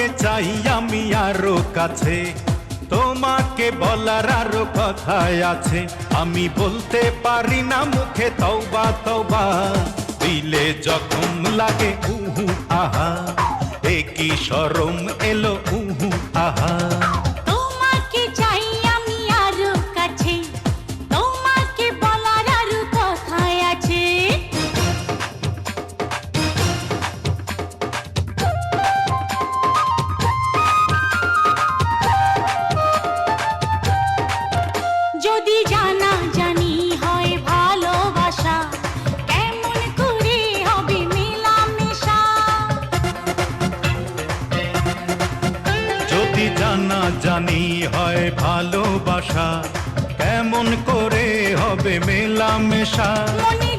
তোমাকে চাই আমি আরো কাছে, তোমাকে বলার আরো কথাই আছে, আমি বলতে পারি না মুখে তওবা তওবা, দিলে জখম লাগে উহু আহা, এ কি শরম এলো উহু আহা। তোমাকে চাই আমি আরো কাছে, তোমাকে বলার আরো কথাই আছে। যদি জানা জানি হয় ভালোবাসা, কেমন করে হবে মেলামেশা। যদি জানা জানি হয় ভালোবাসা, কেমন করে হবে মেলামেশা। মনে